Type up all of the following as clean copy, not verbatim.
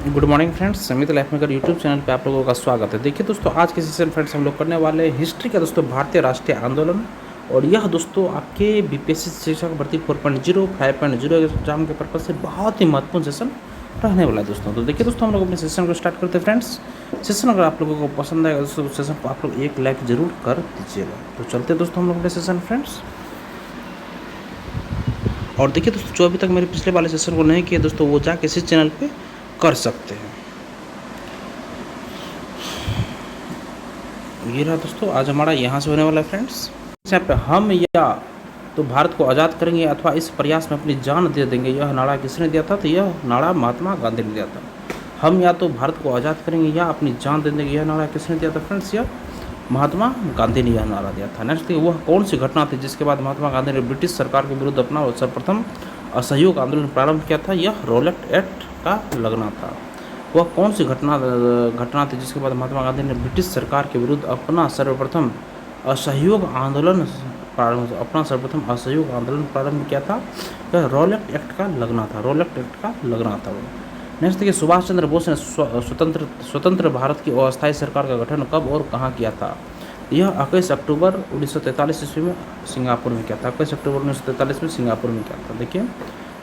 Good morning friends, समित life maker YouTube channel पे आप लोगों का स्वागत है। देखिए दोस्तों, आज के सेशन फ्रेंड्स हम लोग करने वाले हैं हिस्ट्री का दोस्तों भारतीय राष्ट्रीय आंदोलन। और यह दोस्तों आपके बीपीएससी शिक्षक भर्ती 4.0 5.0 एग्जाम के पर्पज से बहुत ही महत्वपूर्ण सेशन रहने वाला है दोस्तों। तो देखिए दोस्तों, हम लोग अपने सेशन को स्टार्ट करते हैं फ्रेंड्स। सेशन अगर आप लोगों को पसंद आएगा दोस्तों, सेशन को आप लोग एक लाइक जरूर कर दीजिएगा। तो चलते हैं दोस्तों हम लोग अपने सेशन फ्रेंड्स। और देखिए दोस्तों, जो अभी तक मेरे पिछले वाले सेशन को नहीं किया दोस्तों, वो जाके इसी चैनल पे कर सकते हैं। ये रहा दोस्तों, आज हमारा यहाँ से होने वाला है फ्रेंड्स। यहाँ पे हम या तो भारत को आज़ाद करेंगे अथवा इस प्रयास में अपनी जान दे देंगे, यह नारा किसने दिया था? तो यह नारा महात्मा गांधी ने दिया था। हम या तो भारत को आज़ाद करेंगे या अपनी जान दे देंगे, यह नारा किसने दिया था फ्रेंड्स? यह महात्मा गांधी ने यह नारा दिया था। नेक्स्ट वह कौन सी घटना थी जिसके बाद महात्मा गांधी ने ब्रिटिश सरकार के विरुद्ध अपना सर्वप्रथम असहयोग आंदोलन प्रारंभ किया था? यह रॉलेट एक्ट का लगना था। वह कौन सी घटना थी जिसके बाद महात्मा गांधी ने ब्रिटिश सरकार के विरुद्ध अपना सर्वप्रथम असहयोग आंदोलन प्रारंभ किया था? यह रॉलेट एक्ट का लगना था। रॉलेट एक्ट का लगना था। नेक्स्ट देखिए, सुभाष चंद्र बोस ने स्वतंत्र भारत की अस्थायी सरकार का गठन कब और कहाँ किया था? यह 21 अक्टूबर 1943 ईस्वी में सिंगापुर में किया था। 21 अक्टूबर 1943 में सिंगापुर में किया था। देखिए,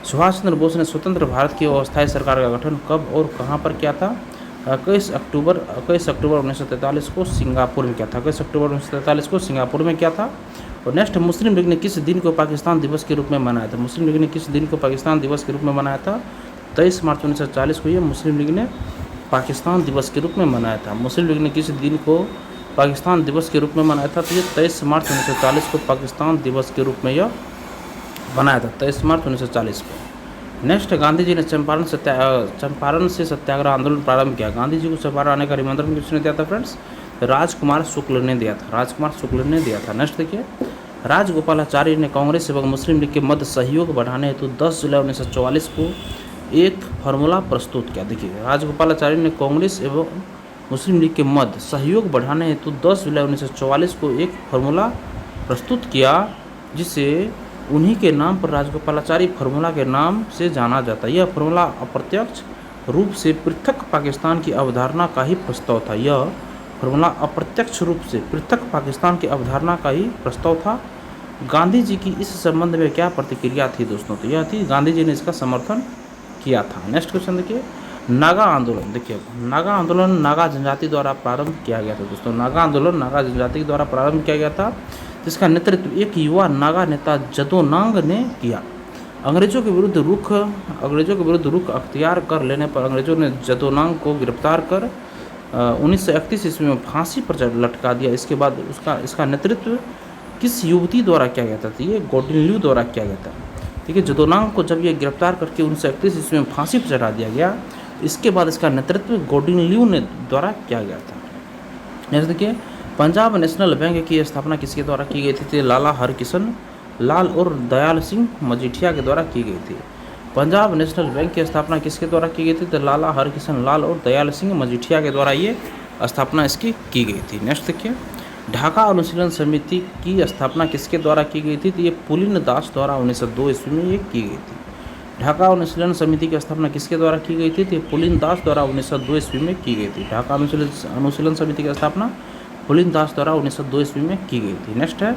सुभाष चंद्र बोस ने स्वतंत्र भारत की अस्थायी सरकार का गठन कब और कहाँ पर किया था? 21 अक्टूबर 1943 को सिंगापुर में किया था। 21 अक्टूबर 1943 को सिंगापुर में किया था। और नेक्स्ट, मुस्लिम लीग ने किस दिन को पाकिस्तान दिवस के रूप में मनाया था? मुस्लिम लीग ने किस दिन को पाकिस्तान दिवस के रूप में मनाया था? 23 मार्च 1940 को ये मुस्लिम लीग ने पाकिस्तान दिवस के रूप में मनाया था। मुस्लिम लीग ने किस दिन को पाकिस्तान दिवस के रूप में मनाया था? तो ये 23 मार्च 1940 को पाकिस्तान दिवस के रूप में यह बनाया था। 23 मार्च 1940 को। नेक्स्ट, गांधी जी ने चंपारण से सत्याग्रह आंदोलन प्रारंभ किया। गांधी जी को चंपारण आने का निमंत्रण किसने दिया था फ्रेंड्स? राजकुमार शुक्ल ने दिया था। राजकुमार शुक्ल ने दिया था। नेक्स्ट देखिए, राजगोपालाचारी ने कांग्रेस एवं मुस्लिम लीग के मध्य सहयोग बढ़ाने हेतु 10 जुलाई 1944 को एक फार्मूला प्रस्तुत किया। देखिए, राजगोपालाचारी ने कांग्रेस एवं मुस्लिम लीग के मध्य सहयोग बढ़ाने हेतु 10 जुलाई 1944 को एक फार्मूला प्रस्तुत किया, जिसे उन्हीं के नाम पर राजगोपालाचारी फार्मूला के नाम से जाना जाता है। यह फार्मूला अप्रत्यक्ष रूप से पृथक पाकिस्तान की अवधारणा का ही प्रस्ताव था। यह फार्मूला अप्रत्यक्ष रूप से पृथक पाकिस्तान की अवधारणा का ही प्रस्ताव था। गांधी जी की इस संबंध में क्या प्रतिक्रिया थी दोस्तों? तो यह थी, गांधी जी ने इसका समर्थन किया था। नेक्स्ट क्वेश्चन देखिए, नागा आंदोलन। देखिए, नागा आंदोलन नागा जनजाति द्वारा प्रारंभ किया गया था दोस्तों। नागा आंदोलन नागा जनजाति द्वारा प्रारंभ किया गया था, जिसका नेतृत्व एक युवा नागा नेता जदोनांग ने किया। अंग्रेजों के विरुद्ध रुख अख्तियार कर लेने पर अंग्रेजों ने जदोनांग को गिरफ्तार कर 1931 ईस्वी में फांसी पर लटका दिया। इसके बाद इसका नेतृत्व किस युवती द्वारा किया गया था? तो ये गॉर्डिनल्यू द्वारा किया गया था। ठीक है, जदोनांग को जब ये गिरफ्तार करके 1931 ईस्वी में फांसी पर चढ़ा दिया गया, इसके बाद इसका नेतृत्व गॉर्डिनल्यू ने द्वारा किया गया था। नेक्स्ट देखिए, पंजाब नेशनल बैंक की स्थापना किसके द्वारा की गई थी? लाला हरकिशन लाल और दयाल सिंह मजीठिया के द्वारा की गई थी। पंजाब नेशनल बैंक की स्थापना किसके द्वारा की गई थी? तो लाला हरकिशन लाल और दयाल सिंह मजीठिया के द्वारा ये स्थापना इसकी की गई थी। नेक्स्ट देखिए, ढाका अनुशीलन समिति की स्थापना किसके द्वारा की गई थी? तो ये पुलिन दास द्वारा 1902 ईस्वी में ये की गई थी। ढाका अनुशीलन समिति की स्थापना किसके द्वारा की गई थी? तो पुलिन दास द्वारा 1902 ईस्वी में की गई थी। ढाका अनुशीलन समिति की स्थापना पुलिन दास द्वारा 1902 ईस्वी में की गई थी। नेक्स्ट है,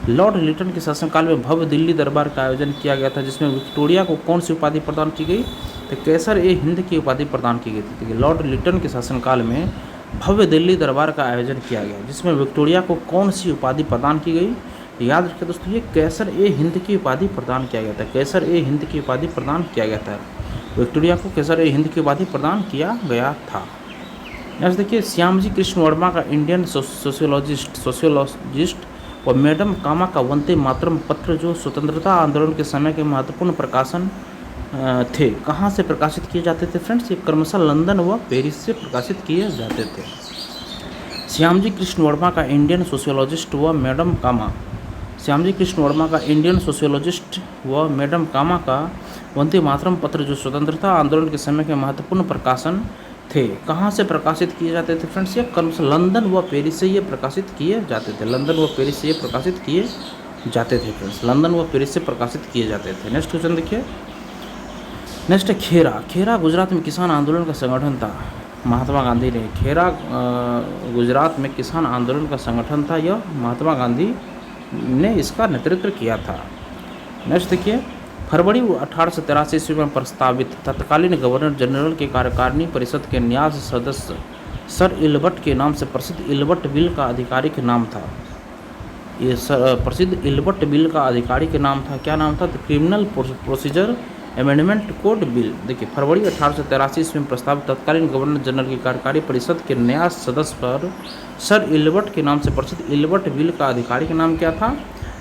लॉर्ड लिटन के शासनकाल में भव्य दिल्ली दरबार का आयोजन किया गया था, जिसमें विक्टोरिया को कौन सी उपाधि प्रदान की गई? तो कैसर ए हिंद की उपाधि प्रदान की गई थी। लॉर्ड लिटन के शासनकाल में भव्य दिल्ली दरबार का आयोजन किया गया, जिसमें विक्टोरिया को कौन सी उपाधि प्रदान की गई? तो याद रखिए दोस्तों, ये कैसर ए हिंद की उपाधि प्रदान किया गया था। कैसर ए हिंद की उपाधि प्रदान किया गया था। विक्टोरिया को कैसर ए हिंद की उपाधि प्रदान किया गया था। नेक्स्ट देखिए, श्यामजी कृष्ण वर्मा का इंडियन सोशियोलॉजिस्ट और मैडम कामा का वंदे मातरम पत्र, जो स्वतंत्रता आंदोलन के समय के महत्वपूर्ण प्रकाशन थे, कहाँ से प्रकाशित किए जाते थे फ्रेंड्स? ये क्रमशः लंदन व पेरिस से प्रकाशित किए जाते थे। श्यामजी कृष्ण वर्मा का इंडियन सोशियोलॉजिस्ट व मैडम कामा श्यामजी कृष्ण वर्मा का इंडियन सोशियोलॉजिस्ट व मैडम कामा का वंदे मातरम पत्र, जो स्वतंत्रता आंदोलन के समय के महत्वपूर्ण प्रकाशन थे, कहाँ से प्रकाशित किए जाते थे फ्रेंड्स? ये क्रमशः लंदन व पेरिस से ये प्रकाशित किए जाते थे। लंदन व पेरिस से ये प्रकाशित किए जाते थे फ्रेंड्स। लंदन व पेरिस से प्रकाशित किए जाते थे। नेक्स्ट क्वेश्चन देखिए, नेक्स्ट है खेरा। खेरा गुजरात में किसान आंदोलन का संगठन था। महात्मा गांधी ने खेरा गुजरात में किसान आंदोलन का संगठन था, यह महात्मा गांधी ने इसका नेतृत्व किया था। नेक्स्ट देखिए, फरवरी 1883 ईस्वी में प्रस्तावित तत्कालीन गवर्नर जनरल के कार्यकारिणी परिषद के न्यास सदस्य सर इल्बर्ट के नाम से प्रसिद्ध इल्बर्ट बिल का आधिकारिक नाम था। ये प्रसिद्ध इल्बर्ट बिल का आधिकारिक नाम था, क्या नाम था? The criminal procedure amendment code bill. देखिए, फरवरी 1883 ईस्वी में प्रस्तावित तत्कालीन गवर्नर जनरल की कार्यकारी परिषद के न्यास सदस्य पर सर इल्बर्ट के नाम से प्रसिद्ध इल्बर्ट बिल का आधिकारिक नाम क्या था?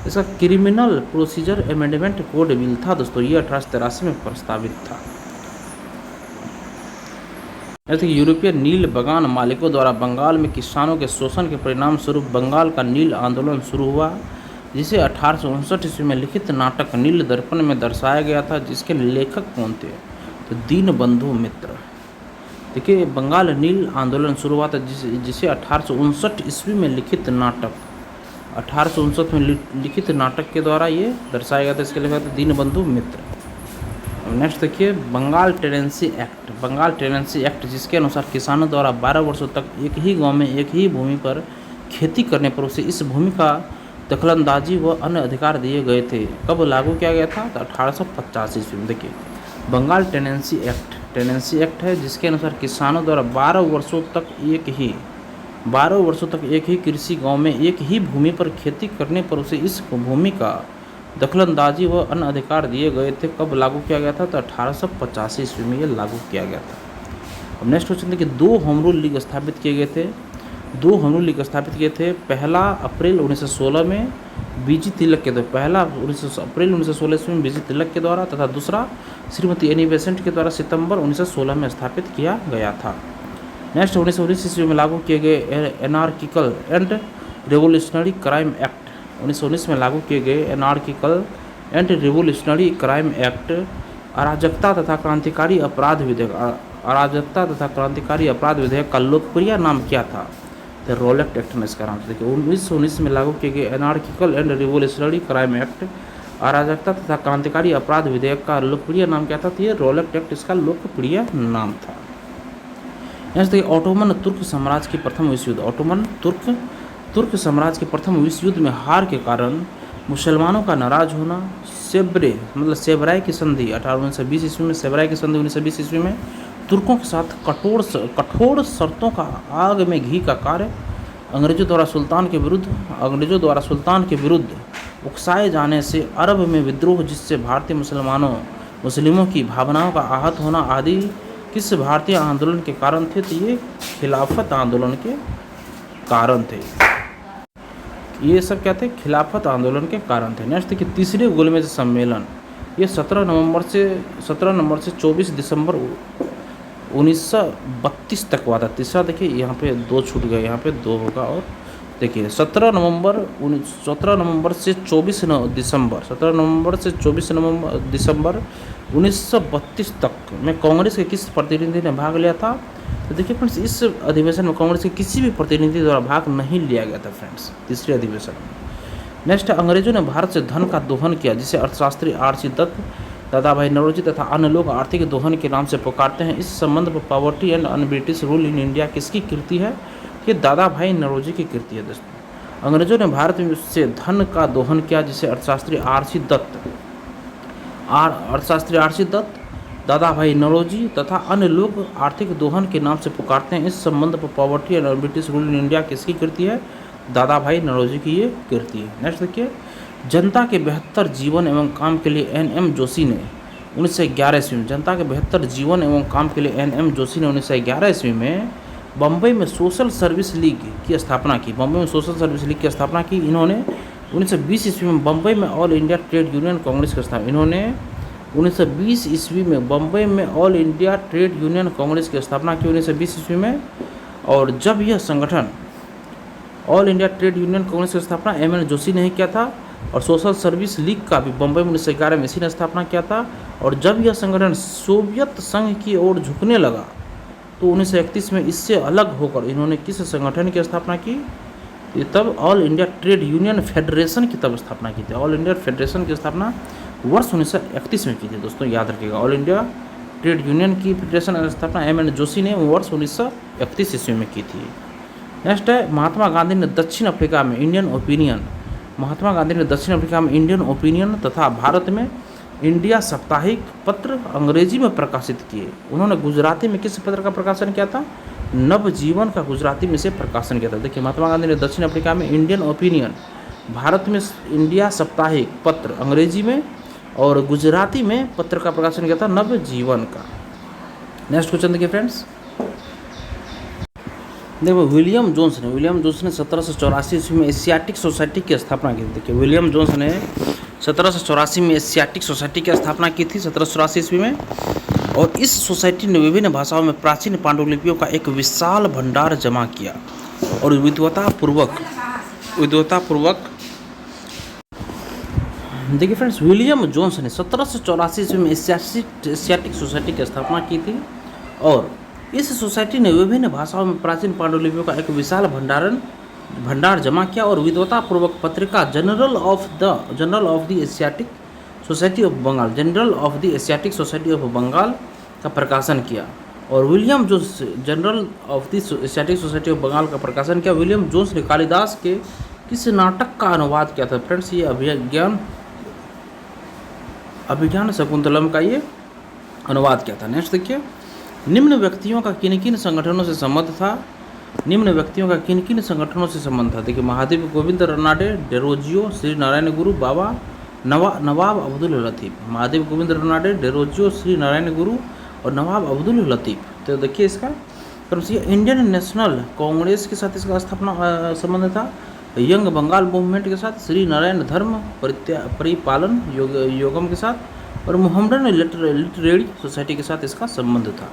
इसका criminal procedure amendment code bill था दोस्तों, ये 1883 में प्रस्तावित था। जैसे कि यूरोपीय नील बगान मालिकों द्वारा बंगाल में किसानों के शोषण के परिणाम स्वरूप बंगाल का नील आंदोलन शुरू हुआ, जिसे 1859 ईस्वी में लिखित नाटक नील दर्पण में दर्शाया गया था, जिसके लेखक कौन थे? तो दीनबंधु मित्र। देखिए, बंगाल नील आंदोलन शुरू हुआ था जिसे 1859 ईस्वी में लिखित नाटक 1859 में लिखित नाटक के द्वारा ये दर्शाया गया था, इसके लेखक थे दीनबंधु मित्र। नेक्स्ट देखिए, Bengal tenancy act. Bengal tenancy act जिसके अनुसार किसानों द्वारा 12 वर्षों तक एक ही गांव में एक ही भूमि पर खेती करने पर उसे इस भूमि का दखलंदाजी व अन्य अधिकार दिए गए थे, कब लागू किया गया था? तो 1885 ईस्वी में। देखिए, बंगाल टेनेंसी एक्ट है जिसके अनुसार किसानों द्वारा 12 वर्षों तक एक ही कृषि गांव में एक ही भूमि पर खेती करने पर उसे इस भूमि का दखलंदाजी व अन्य अधिकार दिए गए थे, कब लागू किया गया था? तो 1885 ईस्वी में ये लागू किया गया था। अब नेक्स्ट क्वेश्चन देखिए, 2 होम रूल लीग स्थापित किए गए थे। 2 होम रूल लीग स्थापित किए थे। पहला अप्रैल 1916 में बीजी तिलक के द्वारा, पहला अप्रैल 1916 ईस्वी में बीजी तिलक के द्वारा, तथा दूसरा श्रीमती एनी बेसेंट के द्वारा सितंबर 1916 में स्थापित किया गया था। नेक्स्ट 1919 ईस्वी में लागू किए गए anarchical and revolutionary crime act. 1919 में लागू किए गए anarchical and revolutionary crime act अराजकता तथा क्रांतिकारी अपराध विधेयक का लोकप्रिय नाम क्या था? तो रोलेक्ट एक्ट में इसका नाम। देखिए, 1919 में लागू किए गए anarchical and revolutionary crime act अराजकता तथा क्रांतिकारी अपराध विधेयक का लोकप्रिय नाम क्या था? तो ये रोलेक्ट एक्ट इसका लोकप्रिय नाम था। नेक्स्ट देखिए, ऑटोमन तुर्क साम्राज्य की प्रथम विश्व युद्ध। ऑटोमन तुर्क साम्राज्य के प्रथम विश्व युद्ध में हार के कारण मुसलमानों का नाराज होना, सेबराय की संधि 1920 ईस्वी में, सेबराय की संधि 1920 ईस्वी में तुर्कों के साथ कठोर शर्तों का आग में घी का कार्य, अंग्रेजों द्वारा सुल्तान के विरुद्ध उकसाए जाने से अरब में विद्रोह जिससे भारतीय मुस्लिमों की भावनाओं का आहत होना आदि किस भारतीय आंदोलन के कारण थे? तो ये खिलाफत आंदोलन के कारण थे। ये सब क्या थे? खिलाफत आंदोलन के कारण थे। नेक्स्ट देखिए, तीसरे गोलमेज सम्मेलन, ये 17 नवंबर से 24 दिसंबर 1932 तक हुआ था। तीसरा देखिए, यहाँ पे 2 छूट गए, यहाँ पे 2 होगा। और देखिए, 17 नवंबर से 24 दिसंबर 1932 तक में कांग्रेस के किस प्रतिनिधि ने भाग लिया था? तो देखिए फ्रेंड्स, इस अधिवेशन में कांग्रेस के किसी भी प्रतिनिधि द्वारा भाग नहीं लिया गया था फ्रेंड्स, तीसरे अधिवेशन में। नेक्स्ट, अंग्रेजों ने भारत से धन का दोहन किया, जिसे अर्थशास्त्री आर.सी. दत्त, दादा भाई नौरोजी तथा अन्य लोग आर्थिक दोहन के नाम से पुकारते हैं। इस संबंध में poverty and un British rule in India किसकी कृति है? ये दादा भाई नौरोजी की कृति है दोस्तों। अंग्रेजों ने भारत से धन का दोहन किया, जिसे अर्थशास्त्री आर.सी. दत्त, दादा भाई नौरोजी तथा अन्य लोग आर्थिक दोहन के नाम से पुकारते हैं। इस संबंध पर poverty and British rule in India किसकी कृति है? दादा भाई नौरोजी की ये कृति है। नेक्स्ट देखिए, जनता के बेहतर जीवन एवं काम के लिए एन.एम. जोशी ने 1911 ईस्वी में, जनता के बेहतर जीवन एवं काम के लिए एन.एम. जोशी ने 1911 ईस्वी में बम्बई में सोशल सर्विस लीग की स्थापना की। इन्होंने 1920 ईस्वी में बम्बई में all India trade union Congress की स्थापना 1920 ईस्वी में बम्बई में all India trade union Congress की स्थापना की 1920 ईस्वी में। और जब यह संगठन all India trade union Congress की स्थापना एम.एन. जोशी ने ही किया था, और सोशल सर्विस लीग का भी बम्बई में 1911 में इसी ने स्थापना किया था। और जब यह संगठन सोवियत संघ की ओर झुकने लगा तो 1931 में इससे अलग होकर इन्होंने किस संगठन की स्थापना की? तब all India trade union federation की तब स्थापना की थी। ऑल इंडिया फेडरेशन की स्थापना वर्ष 1931 में की थी दोस्तों, याद रखिएगा। ऑल इंडिया ट्रेड यूनियन की फेडरेशन की स्थापना एम एन जोशी ने वर्ष 1931 ईस्वी में की थी। नेक्स्ट है महात्मा गांधी ने दक्षिण अफ्रीका में इंडियन ओपिनियन, महात्मा गांधी ने दक्षिण अफ्रीका में इंडियन ओपिनियन तथा भारत में इंडिया साप्ताहिक पत्र अंग्रेजी में प्रकाशित किए। उन्होंने गुजराती में किस पत्र का प्रकाशन किया था? नवजीवन का गुजराती में से प्रकाशन किया था। देखिए महात्मा गांधी ने दक्षिण अफ्रीका में इंडियन ओपिनियन, भारत में इंडिया साप्ताहिक पत्र अंग्रेजी में और गुजराती में पत्र का प्रकाशन किया था नवजीवन का। नेक्स्ट क्वेश्चन देखिए फ्रेंड्स, देखो विलियम जोन्स ने 1784 ईस्वी में एशियाटिक सोसाइटी की स्थापना की थी। देखिए विलियम जोन्स ने 1784 में एशियाटिक सोसाइटी की स्थापना की थी 1784 ईस्वी में, और इस सोसाइटी ने विभिन्न भाषाओं में प्राचीन पांडुलिपियों का एक विशाल भंडार जमा किया और विद्वतापूर्वक देखिए फ्रेंड्स, विलियम जोन्स ने 1784 ईस्वी में एशियाटिक सोसाइटी की स्थापना की थी और इस सोसाइटी ने विभिन्न भाषाओं में प्राचीन पांडुलिपियों का एक विशाल भंडार जमा किया और विद्वतापूर्वक पत्रिका journal of the Asiatic Society of Bengal, journal of the Asiatic Society of Bengal का प्रकाशन किया। और William Jones journal of the Asiatic Society of Bengal का प्रकाशन किया। विलियम जोन्स ने कालिदास के किस नाटक का अनुवाद किया था? फ्रेंड्स ये अभिज्ञान शकुंतलम का ये अनुवाद किया था। नेक्स्ट देखिए, निम्न व्यक्तियों का किन किन संगठनों से संबंध था? देखिए महादेव गोविंद रनाडे, डेरोजियो, श्री नारायण गुरु, बाबा नवाब अब्दुल लतीफ़। महादेव गोविंद रनाडे, डेरोजियो, श्री नारायण गुरु और नवाब अब्दुल लतीफ़। तो देखिए इसका इंडियन नेशनल कांग्रेस के साथ इसका स्थापना संबंध था। यंग बंगाल मूवमेंट के साथ, श्री नारायण धर्म परिपालन योगम के साथ और मोहम्मदन लिटरेरी सोसाइटी के साथ इसका संबंध था।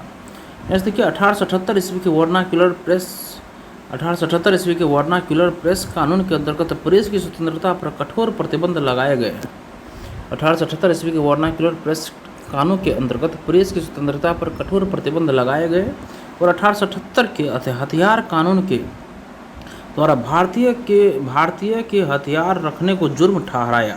नेक्स्ट देखिए 1878 ईस्वी के वर्नाक्युलर प्रेस कानून के अंतर्गत प्रेस की स्वतंत्रता पर कठोर प्रतिबंध लगाए गए। 1878 ईस्वी के वर्नाक्युलर प्रेस कानून के अंतर्गत प्रेस की स्वतंत्रता पर कठोर प्रतिबंध लगाए गए और 1878 के हथियार कानून के द्वारा भारतीय के हथियार रखने को जुर्म ठहराया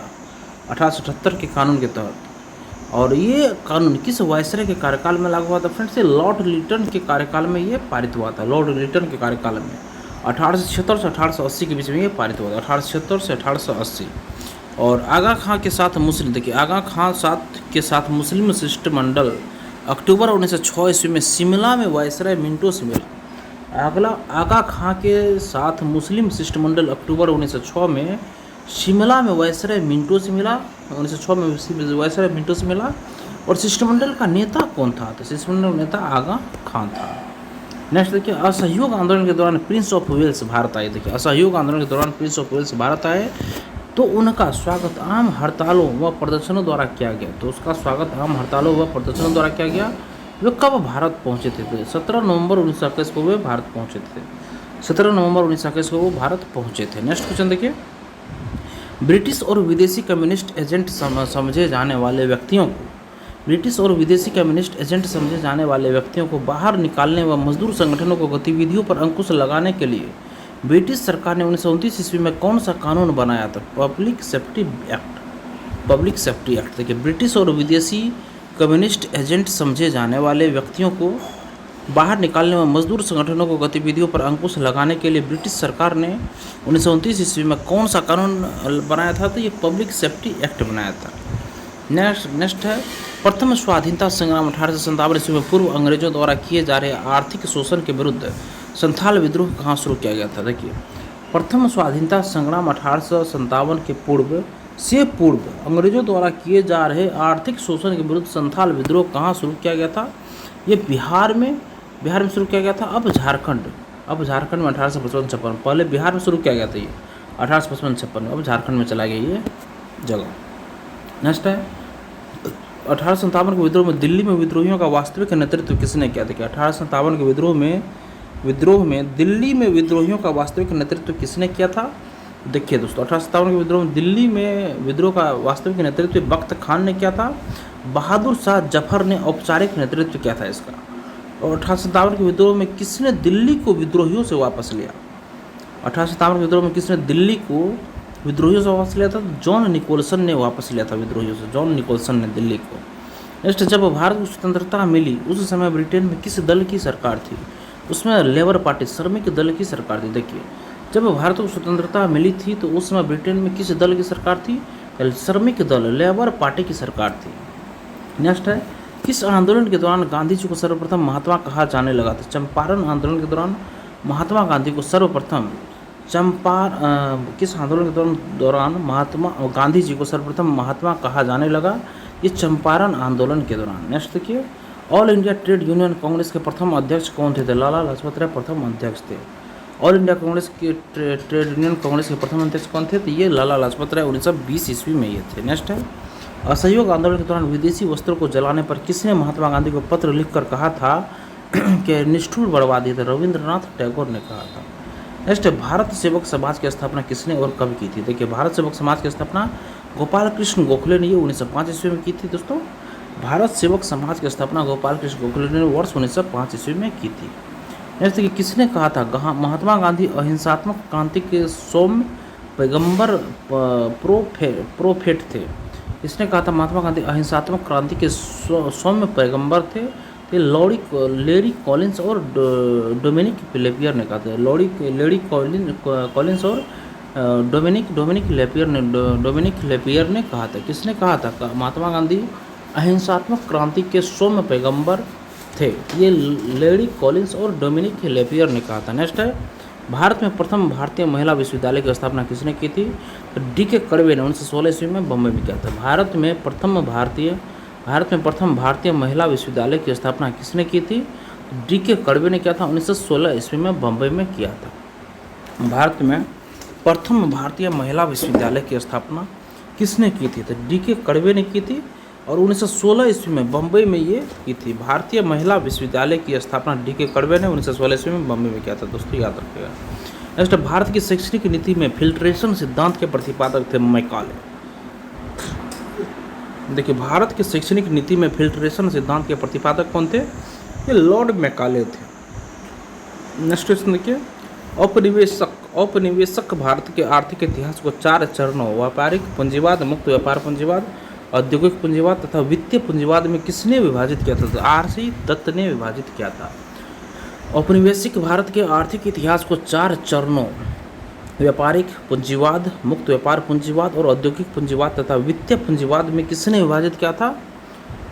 1878 के कानून के तहत। और ये कानून किस वायसराय के कार्यकाल में लागू हुआ था? फ्रेंड्स ये लॉर्ड लिटन के कार्यकाल में ये पारित हुआ था। लॉर्ड लिटन के कार्यकाल में 1876 से 1880 के बीच में ये पारित हुआ था, 1876 से 1880। और आगा खां के साथ मुस्लिम, देखिए आगा खां के साथ मुस्लिम शिष्टमंडल अक्टूबर 1906 ईस्वी में शिमला में वायसराय मिंटो से मिला। आगा खां के साथ मुस्लिम शिष्टमंडल अक्टूबर 1906 में शिमला में वायसराय मिंटो से मिला। 1906 में वायसराय मिंटो से मिला। और शिष्टमंडल का नेता कौन था? तो शिष्टमंडल नेता आगा खां था। नेक्स्ट देखिए, असहयोग आंदोलन के दौरान प्रिंस ऑफ वेल्स भारत आए। देखिए असहयोग आंदोलन के दौरान प्रिंस ऑफ वेल्स भारत आए तो उनका स्वागत आम हड़तालों व प्रदर्शनों द्वारा किया गया। तो उसका स्वागत आम हड़तालों व प्रदर्शनों द्वारा किया गया। वे कब भारत पहुंचे थे? 17 नवंबर 1921 को वे भारत पहुंचे थे। 17 नवंबर 1921 को वो भारत पहुंचे थे। नेक्स्ट क्वेश्चन देखिए, ब्रिटिश और विदेशी कम्युनिस्ट एजेंट समझे जाने वाले व्यक्तियों को बाहर निकालने व मजदूर संगठनों को गतिविधियों पर अंकुश लगाने के लिए ब्रिटिश सरकार ने 1929 ईस्वी में कौन सा कानून बनाया था? Public safety act. देखिए ब्रिटिश और विदेशी कम्युनिस्ट एजेंट समझे जाने वाले व्यक्तियों को बाहर निकालने व मजदूर संगठनों को गतिविधियों पर अंकुश लगाने के लिए ब्रिटिश सरकार ने 1929 ईस्वी में कौन सा कानून बनाया था? तो ये पब्लिक सेफ्टी एक्ट बनाया था। नेक्स्ट है, प्रथम स्वाधीनता संग्राम 1857 ईस्वी में पूर्व अंग्रेजों द्वारा किए जा रहे आर्थिक शोषण के विरुद्ध संथाल विद्रोह कहाँ शुरू किया गया था? देखिए प्रथम स्वाधीनता संग्राम 1857 के पूर्व अंग्रेजों द्वारा किए जा रहे आर्थिक शोषण के विरुद्ध संथाल विद्रोह कहाँ शुरू किया गया था? ये बिहार में शुरू किया गया था। अब झारखंड में 1855-56, पहले बिहार में शुरू किया गया था ये 1855-56 में, अब झारखंड में चला गया ये जगह। नेक्स्ट है, 1857 के विद्रोह में दिल्ली में विद्रोहियों का वास्तविक नेतृत्व किसने किया? देखिए 1857 के विद्रोह में दिल्ली में विद्रोहियों का वास्तविक नेतृत्व किसने किया था? देखिए दोस्तों 1857 के विद्रोह में दिल्ली में विद्रोह का वास्तविक नेतृत्व बख्त खान ने किया था। बहादुर शाह जफर ने औपचारिक नेतृत्व किया था इसका। और 1857 के विद्रोह में किसने दिल्ली को विद्रोहियों से वापस लिया? 1857 के विद्रोह में किसने दिल्ली को विद्रोहियों से वापस लिया था? जॉन निकोलसन ने वापस लिया था विद्रोहियों से। जॉन निकोलसन ने दिल्ली को नेक्स्ट, जब भारत को स्वतंत्रता मिली उस समय ब्रिटेन में किस दल की सरकार थी? उसमें लेबर पार्टी, श्रमिक दल की सरकार थी। देखिए, जब भारत को स्वतंत्रता मिली थी तो उस समय ब्रिटेन में किस दल की सरकार थी? श्रमिक दल, लेबर पार्टी की सरकार थी। नेक्स्ट है, किस आंदोलन के दौरान गांधी जी को सर्वप्रथम महात्मा कहा जाने लगा था? चंपारण आंदोलन के दौरान महात्मा गांधी को सर्वप्रथम किस आंदोलन के दौरान महात्मा गांधी जी को सर्वप्रथम महात्मा कहा जाने लगा? ये चंपारण आंदोलन के दौरान। नेक्स्ट देखिए, all India trade union Congress के प्रथम अध्यक्ष कौन थे? लाला लाजपत राय प्रथम अध्यक्ष थे। ऑल इंडिया कांग्रेस के ट्रेड यूनियन कांग्रेस के प्रथम अध्यक्ष कौन थे? तो ये लाला लाजपत राय 1920 ईस्वी में ये थे। नेक्स्ट है, असहयोग आंदोलन के दौरान विदेशी वस्त्रों को जलाने पर किसने महात्मा गांधी को पत्र लिखकर कहा था कि निष्ठुर बर्बादी? तो रविंद्रनाथ टैगोर ने कहा था। नेक्स्ट, भारत सेवक समाज की स्थापना किसने और कब की थी? देखिए, भारत सेवक समाज की स्थापना गोपाल कृष्ण गोखले ने 1905 ईस्वी में की थी। दोस्तों, भारत सेवक समाज की स्थापना गोपाल कृष्ण गोखले ने वर्ष 1905 ईस्वी में की थी। नेक्स्ट, कि किसने कहा था महात्मा गांधी अहिंसात्मक क्रांति के सौम्य पैगंबर प्रोफेट थे? इसने कहा था महात्मा गांधी अहिंसात्मक क्रांति के सौम्य पैगंबर थे? ये लेडी कॉलिंस और डोमिनिक लेपियर ने कहा था। लेडी कॉलिंस और डोमिनिक लेपियर ने कहा था। किसने कहा था महात्मा गांधी अहिंसात्मक क्रांति के सौम्य पैगंबर थे? ये लेडी कॉलिंस और डोमिनिक लेपियर ने कहा था। नेक्स्ट है, भारत में प्रथम भारतीय महिला विश्वविद्यालय की स्थापना किसने की थी? तो डी.के. कर्वे ने 1916 ईस्वी में बम्बई में किया था। भारत में प्रथम भारतीय महिला विश्वविद्यालय की स्थापना किसने की थी? डी.के. कर्वे ने किया था, 1916 ईस्वी में बम्बई में किया था। भारत में प्रथम भारतीय महिला विश्वविद्यालय की स्थापना किसने की थी? तो डी.के. कर्वे ने की थी और 1916 ईस्वी में बम्बई में ये की थी। भारतीय महिला विश्वविद्यालय की स्थापना डी.के. कर्वे ने 1916 ईस्वी में बम्बई में किया था। दोस्तों, याद रखिएगा। नेक्स्ट, भारत की शैक्षणिक नीति में फिल्ट्रेशन सिद्धांत के प्रतिपादक थे मैकाले। देखिए, भारत की शैक्षणिक नीति में फिल्ट्रेशन सिद्धांत के प्रतिपादक कौन थे? ये लॉर्ड मैकाले थे। नेक्स्ट क्वेश्चन देखिए, औपनिवेशक भारत के आर्थिक इतिहास को 4 चरणों व्यापारिक पूंजीवाद, मुक्त व्यापार पूंजीवाद, औद्योगिक पूंजीवाद तथा वित्तीय पूंजीवाद में किसने विभाजित किया था? तो आर.सी. दत्त ने विभाजित किया था। औपनिवेशिक भारत के आर्थिक इतिहास को 4 चरणों व्यापारिक पूंजीवाद, मुक्त व्यापार पूंजीवाद और औद्योगिक पूंजीवाद तथा वित्तीय पूंजीवाद में किसने विभाजित किया था?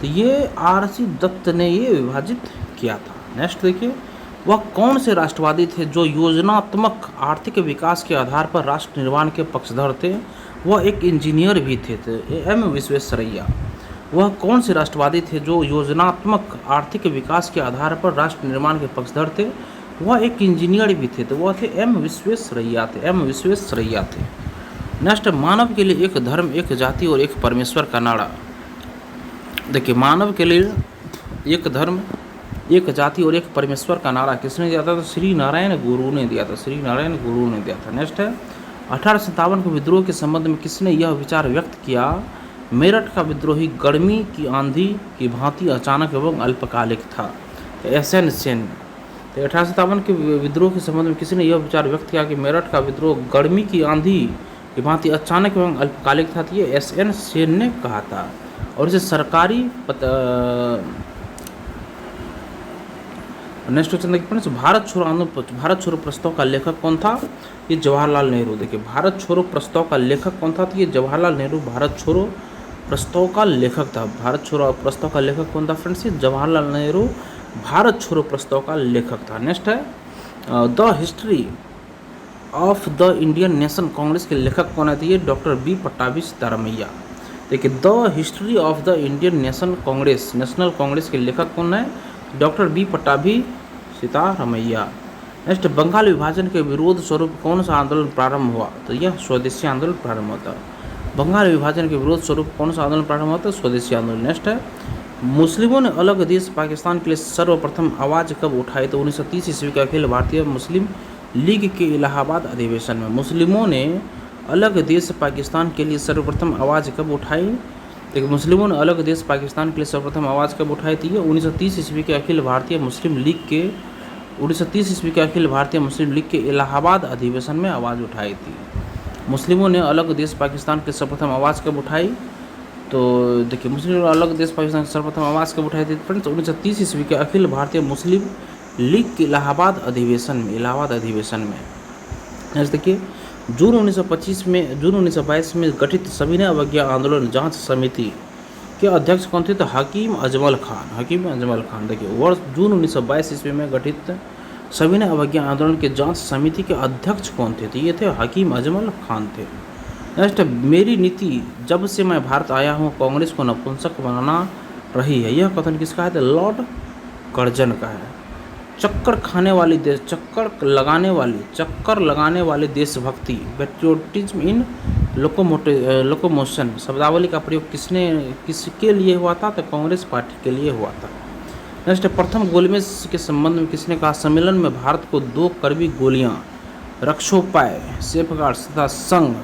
तो ये आर.सी. दत्त ने ये विभाजित किया था। नेक्स्ट देखिए, वह कौन से राष्ट्रवादी थे जो योजनात्मक आर्थिक विकास के आधार पर राष्ट्र निर्माण के पक्षधर थे? वह एक इंजीनियर भी थे, एम विश्वेश्वरैया। वह कौन से राष्ट्रवादी थे जो योजनात्मक आर्थिक विकास के आधार पर राष्ट्र निर्माण के पक्षधर थे? वह एक इंजीनियर भी थे, तो वह थे एम विश्वेश्वरैया थे। नेक्स्ट, मानव के लिए एक धर्म, एक जाति और एक परमेश्वर का नारा। देखिए, मानव के लिए एक धर्म, एक जाति और एक परमेश्वर का नारा किसने दिया था? तो श्री नारायण गुरु ने दिया था। नेक्स्ट है, 1857 के विद्रोह के संबंध में किसने यह विचार व्यक्त किया? मेरठ का विद्रोही गर्मी की आंधी की भांति अचानक एवं अल्पकालिक था। तो एस.एन. सेन। तो 1857 के विद्रोह के संबंध में किसने यह विचार व्यक्त किया कि मेरठ का विद्रोह गर्मी की आंधी की भांति अचानक एवं अल्पकालिक था? तो ये एस.एन. सेन ने कहा था। और इसे सरकारी नेक्स्ट क्वेश्चन देखिए, भारत छोड़ो प्रस्ताव का लेखक कौन था? ये जवाहरलाल नेहरू। देखिए, भारत छोड़ो प्रस्ताव का लेखक कौन था? तो ये जवाहरलाल नेहरू भारत छोड़ो प्रस्ताव का लेखक था। भारत छोड़ो प्रस्ताव का लेखक कौन था फ्रेंड्स? ये जवाहरलाल नेहरू भारत छोड़ो प्रस्ताव का लेखक था। नेक्स्ट है, the history of the Indian nation Congress के लेखक कौन है? ये डॉक्टर बी पट्टाभी सीतारामैया। देखिए, the history of the Indian National Congress के लेखक कौन है? Doctor B Pattabhi Sitaramayya. Next, Bengal विभाजन के विरोध स्वरूप कौन सा आंदोलन प्रारंभ हुआ? तो यह स्वदेशी आंदोलन प्रारंभ होता है। बंगाल विभाजन के विरोध स्वरूप कौन सा आंदोलन प्रारंभ होता है? स्वदेशी आंदोलन। नेक्स्ट है, मुस्लिमों ने अलग देश पाकिस्तान के लिए सर्वप्रथम आवाज़ कब उठाई? तो 1930 ईस्वी के अखिल भारतीय मुस्लिम लीग के इलाहाबाद अधिवेशन में। मुस्लिमों ने अलग देश पाकिस्तान के लिए सर्वप्रथम आवाज़ कब उठाई? देखिए, मुस्लिमों ने अलग देश पाकिस्तान के लिए सर्वप्रथम आवाज़ कब उठाई थी? 1930 ईस्वी के अखिल भारतीय मुस्लिम लीग के इलाहाबाद अधिवेशन में आवाज़ उठाई थी। मुस्लिमों ने अलग देश पाकिस्तान के लिए सर्वप्रथम आवाज़ कब उठाई? तो देखिए मुस्लिम अलग देश पाकिस्तान की सर्वप्रथम आवाज़ कब उठाई थी फ्रेंड्स? 1930 ईस्वी के अखिल भारतीय मुस्लिम लीग के इलाहाबाद अधिवेशन में। नेक्स्ट देखिए जून 1922 में गठित सविनय अवज्ञा आंदोलन जांच समिति के अध्यक्ष कौन थे? तो हकीम अजमल खान। देखिए वर्ष जून 1922 ईस्वी में गठित सविनय अवज्ञा आंदोलन के जांच समिति के अध्यक्ष कौन थे? तो ये थे हकीम अजमल खान थे। नेक्स्ट, मेरी नीति जब से मैं भारत आया हूँ कांग्रेस को नपुंसक बनाना रही है, यह कथन किसका है? तो लॉर्ड कर्जन का है। चक्कर लगाने वाली देशभक्ति पेट्रियोटिज्म इन लोकोमोशन शब्दावली का प्रयोग किसके लिए हुआ था? तो कांग्रेस पार्टी के लिए हुआ था। नेक्स्ट, प्रथम गोलमेज के संबंध में किसने कहा? सम्मेलन में भारत को 2 कड़वी गोलियां रक्षोपाय सेफगार्ड्स तथा संघ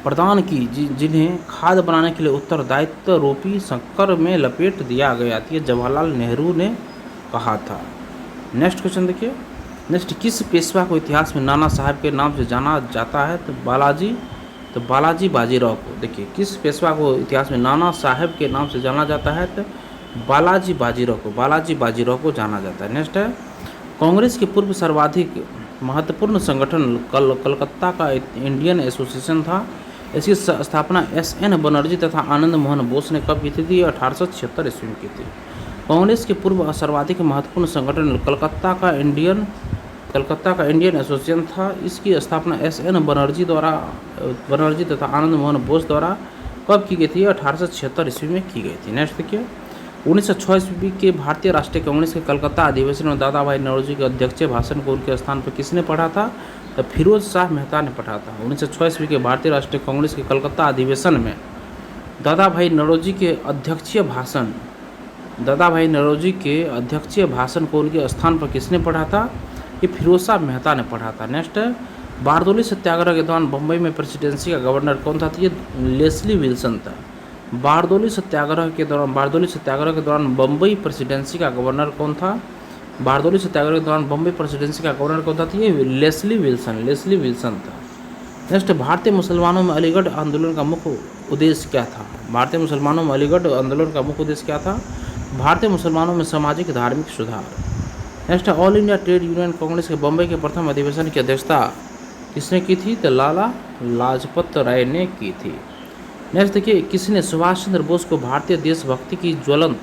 प्रदान की जिन्हें खाद बनाने के लिए उत्तरदायित्व रूपी शक्कर में लपेट दिया गया था, जवाहरलाल नेहरू ने कहा था। नेक्स्ट क्वेश्चन देखिए। नेक्स्ट, किस पेशवा को इतिहास में नाना साहब के नाम से जाना जाता है? तो बालाजी बाजीराव को। देखिए किस पेशवा को इतिहास में नाना साहब के नाम से जाना जाता है? तो बालाजी बाजीराव को जाना जाता है। नेक्स्ट है, कांग्रेस के पूर्व सर्वाधिक महत्वपूर्ण संगठन कलकत्ता का इंडियन एसोसिएशन था। इसकी स्थापना SN बनर्जी तथा आनंद मोहन बोस ने कब की थी? 1876 ईस्वी में की थी। कांग्रेस के पूर्व सर्वाधिक महत्वपूर्ण संगठन कलकत्ता का इंडियन एसोसिएशन था। इसकी स्थापना SN बनर्जी तथा आनंद मोहन बोस द्वारा कब की गई थी? 1876 ईस्वी में की गई थी। नेक्स्ट देखिए, 1906 ईस्वी के भारतीय राष्ट्रीय कांग्रेस के कलकत्ता अधिवेशन में दादा भाई नौरोजी के अध्यक्षीय भाषण को उनके स्थान पर किसने पढ़ा था? तो फिरोज शाह मेहता ने पढ़ा था। 1906 ईस्वी के भारतीय राष्ट्रीय कांग्रेस के कलकत्ता अधिवेशन में दादा भाई नौरोजी के अध्यक्षीय भाषण को उनके स्थान पर किसने पढ़ा था? ये फिरोज शाह मेहता ने पढ़ा था। नेक्स्ट, बारदोली सत्याग्रह के दौरान बम्बई में प्रेसिडेंसी का गवर्नर कौन था? ये लेस्ली विल्सन था। बारदोली सत्याग्रह के दौरान बम्बई प्रेसिडेंसी का गवर्नर कौन था? तो ये लेस्ली विल्सन था। नेक्स्ट, भारतीय मुसलमानों में अलीगढ़ आंदोलन का मुख्य उद्देश्य क्या था? भारतीय मुसलमानों में सामाजिक धार्मिक सुधार। Next, all India trade union Congress के बम्बई के प्रथम अधिवेशन की अध्यक्षता किसने की थी? तो लाला लाजपत राय ने की थी। नेक्स्ट देखिए, किसने सुभाष चंद्र बोस को भारतीय देशभक्ति की ज्वलंत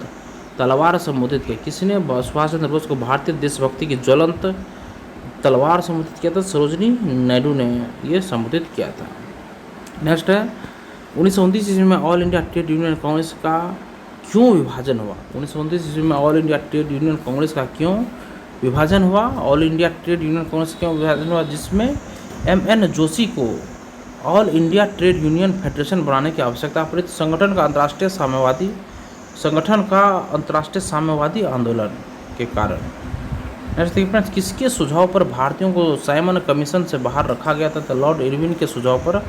तलवार संबोधित किया? किसने सुभाष चंद्र बोस को भारतीय देशभक्ति की ज्वलंत तलवार संबोधित किया था? सरोजिनी नायडू ने ये संबोधित किया था। नेक्स्ट है, 1929 ईस्वी में all India trade union Congress का क्यों विभाजन हुआ? 1929 ईस्वी में all India trade union Congress का क्यों विभाजन हुआ? जिसमें MN जोशी को all India trade union federation बनाने की आवश्यकता पड़ी। संगठन का अंतर्राष्ट्रीय साम्यवादी आंदोलन के कारण। नेक्स्ट देखिए फ्रेंड्स, किसके सुझाव पर भारतीयों को साइमन कमीशन से बाहर रखा गया था? तो लॉर्ड इरविन के सुझाव पर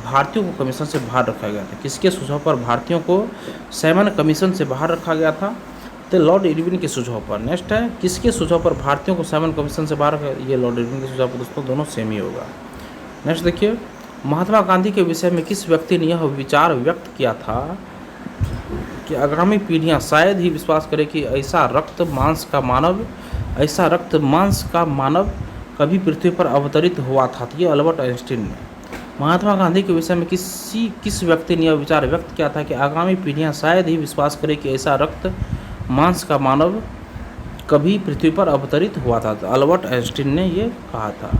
भारतीयों को कमीशन से बाहर रखा गया था। किसके सुझाव पर भारतीयों को साइमन कमीशन से बाहर रखा गया था? तो लॉर्ड इरविन के सुझाव पर। नेक्स्ट है, किसके सुझाव पर भारतीयों को साइमन कमीशन से बाहर रखा? ये लॉर्ड इरविन के सुझाव पर। दोस्तों दोनों सेम ही होगा। नेक्स्ट देखिए, महात्मा गांधी के विषय में किस व्यक्ति ने यह विचार व्यक्त किया था कि आगामी पीढ़ियां शायद ही विश्वास करें कि ऐसा रक्त मांस का मानव कभी पृथ्वी पर अवतरित हुआ था? ये अल्बर्ट आइंस्टीन ने। महात्मा गांधी के विषय में किस व्यक्ति ने यह विचार व्यक्त किया था कि आगामी पीढ़ियां शायद ही विश्वास करें कि ऐसा रक्त मांस का मानव कभी पृथ्वी पर अवतरित हुआ था? तो अल्बर्ट आइंस्टीन ने ये कहा था।